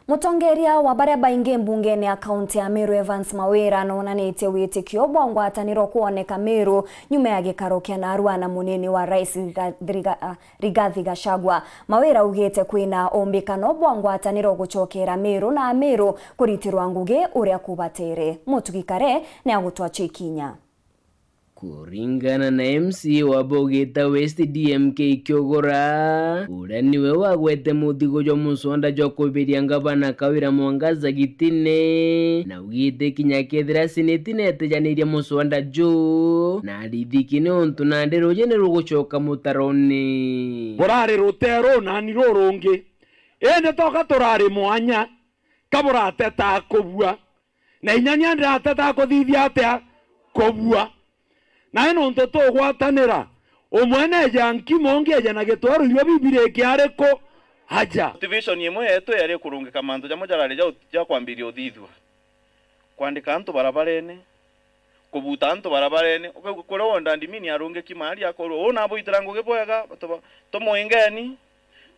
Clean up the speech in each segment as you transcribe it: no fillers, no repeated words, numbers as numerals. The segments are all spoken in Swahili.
Mutongeria wa baria baingi mbungeni ya kaunti ya Meru Evans Mawira nonanite witikio bwa ngwataniro kuoneka Meru nyuma ya gikaro kia Narua na munini wa rais Rigathi Gachagua. Mawira ugite kwina ombikano bwa ngwataniro guchokera Meru na Meru kuritirwa ngugi uria kubatere. Mutugikare ni agutwa chikinya. Kuringana na MC wa Bogeta West DMK Kyogora ura niwe wagwete muthigo jo musonda jo kubiria ngabana Kawira Mwangaza gitine na ugite kinya kethira sinetinete janiria musonda jo na ridhikine ontu na ndero jene rugucoka mutaroni borare rutero na ni rurungi ene toka turari mwanya kabura teta kubua na inyanya ndira teta kuthithia atia kubua na eno ntoto gwatanira umwene janki mongi ajana getwaro iwe bibire kiareko haja motivation yemwe yetu yari kurungika mantu jamo jarari ja kwambiria uthithwa kwandika antu barabarene kubuta antu barabarene ukore ndandimini arunge kimari akoro ona boitira nguge bwega to moingeni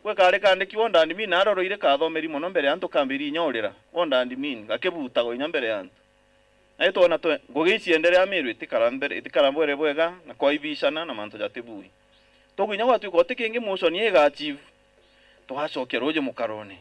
kwe kare kande kiwonda ndimini aroroire kathomeri muno mbere antu kambiri nyorira wonda ndimini gakebuta go nyambere antu Aito na to ngogici endelea Meru itikarambere bwega na kwaibishana na manto jatibui. Togunya watu ko tekingi motion yega achieve. Twacokera uje mukarone.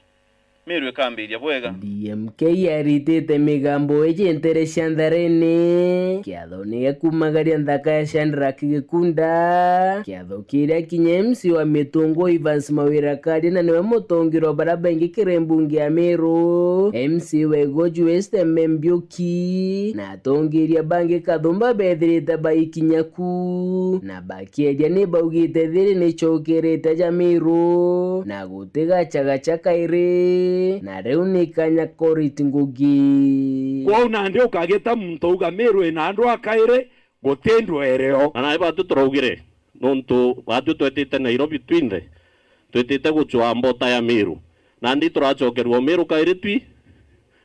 Meru ekambiria bwega. DMK yaritete migambo ejentere shandarene. Kiathone kumagaria ndaka ya Shandra Kigikunda. Kiathokira kinya MC wa Mitungo Evans Mawira kadi na niwe mutongiro baraba ingi kirembungi ya Meru. MC Wegoju West Mbyoki. Na tongiria bangi kathumba bethirita baikinyaku. Na bakiedia ni baugite thiri ni chokereta ja Meru. Na gutega chagacha ire. Na reu ni kanya koriti ngugi kwa unande ukageta muntu uga Meru ena andu akaire gotendwo ereo ana batu turaugire nontu batu twetete Nairobi twinde twetete guchwa mbota ya Meru na ndi turachokerwo Meru kaire twi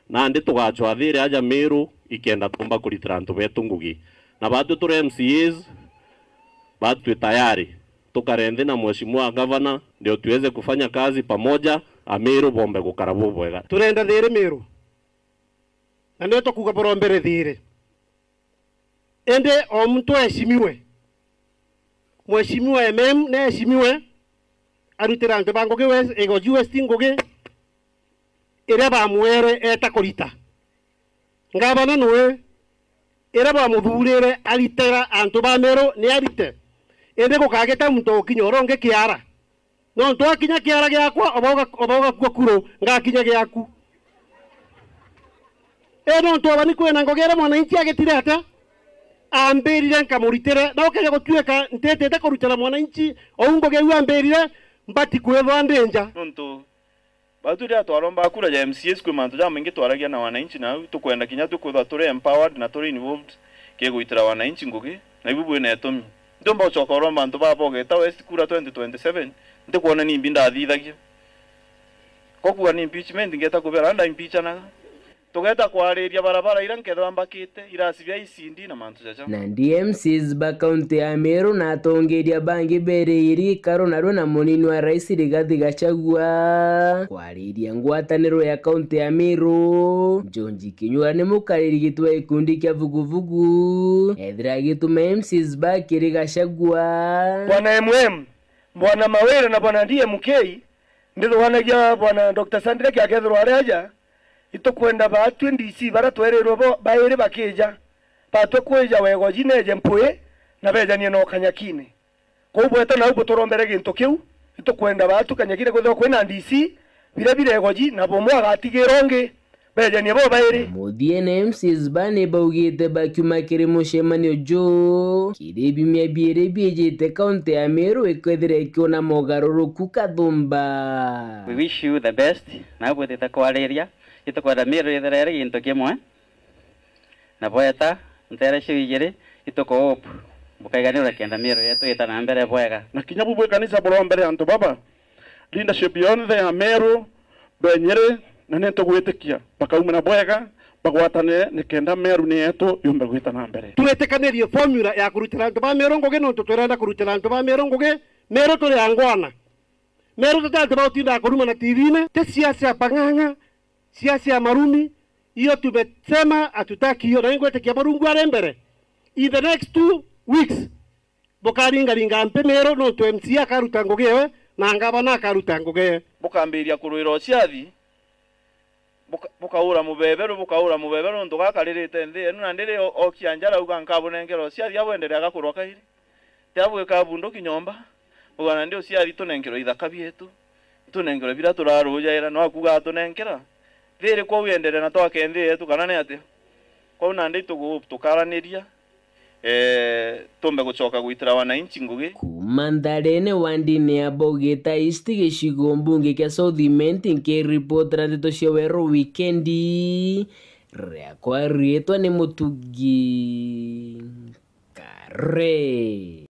na ndi tugachwa thire aja Meru ikenda tumba kuritira antu betu ngugi na batu turi MCAs batu tayari tukarenthi na mheshimiwa gavana ndio tuweze kufanya kazi pamoja Meru bombe gukarabu bwega turenda thire Meru na ndio tukuga borombere thire ende o mtu heshimiwe mheshimiwa na heshimiwe arutira ante bango ke wes ego US ngoge ire ba mwere eta korita ngabana noe ire ba muthurire aritera antu ba Meru ni arite ende gukageta muntu kinyoronge kiara no ntwa kinya kiara giakwa oboga kwa kuro ngakinya giaku no ntwa bani kwena ngogera mwana inchi agetire ata ambirire nkamuritere na ukaje gutweka ntete kurutira mwana inchi oungoge yu ambirire mbati kwethwa ndenja nonto batu dia twaromba kura ya MCS kwe mantu ja mingi twaragia na wananchi na tukwenda kinya tukwethwa turi empowered na turi involved ke guitira wananchi ngugi na ibubu ene etomi ndomba chokoromba antu babogeta West kura 2027 ndikuona ni mbinda athithagia kokuwa ni impeachment ngeta kubera anda impeachana tugeta kwariria barabara ira nkethwa mbakite irasibia isindi na mantu jaja na DMCs ba kaunti ya Meru na tongeria bangi bere iri karo na munini wa rais Rigathi Gachagua kwariria ngwataniro ya kaunti ya Meru Jonji Kinyua ni mukariri gitwa ikundi kya vuguvugu ethira gituma MCs ba kiri Gachagua bwana bwana Mawira na bwana DMK ndiro wanagia bwana Dr. Sandra kyagethro areja itokwenda ba 20C bara twererwo baire bakeja patwe kweja wego jineje mpwe na beja ni no kanyakine kubweta na ubo torombere gintu kiu itokwenda ba tukanyakire kwetho kwena DC bire goji na bomwa gatigironge beja ni bo baire muthie na MCs bane baugite bakiuma kiri mushemanio jo kiribi miabire bijite kaunti ya Meru ekwethira ikiona mogaruruku kathumba. We wish you the best na bwete kwariria itokwenda Meru ethera gintu kimwe na bweta ntere shigire itoko hope bukaiganira kenda Meru yetu itana mbere bwega na kinya bubwe kanisa borombere antu baba leadership yonde ya Meru benyere na neto gwetikia bakaumana bwega bagwatane nikenda Meru ni yetu yumbe gwitana mbere tuetekanirie formula ya kurutira antu ba Meru ngoge no tutwenda kurutira antu ba Meru ngoge Meru turi angwana Meru tata antu ba utinda kuruma na TV-ne te siasa panganga siasa ya marumi hiyo tumesema hatutaki hiyo, na ingwete kia marungu arembere in the next 2 weeks bokaringa mpemero no to MC akaruta ngogewe na ngabana akaruta ngogewe bukambiria kurwira ociathi bukaura mubebero ndo gakaririte nthi enu na ndiri okianjara uga nkabunengero ociathi abwenderea gakurwa kairi tiabwe kabundo kinyomba bwana ndio ociathi tunengero ithaka bietu tunengero bira turarujaira no akuga tunengera thiri kwa uendere na twake nthi yetu kana ne ate kwa na ndi tukaraniria tumbe gucoka gwitira wananchi ngugi kumandarene wandini abogeta isti gicigo mbunge kia Southiment nkiripotera ndeto cia wero wikendi riakwa rietwa ni Mutugi Kare.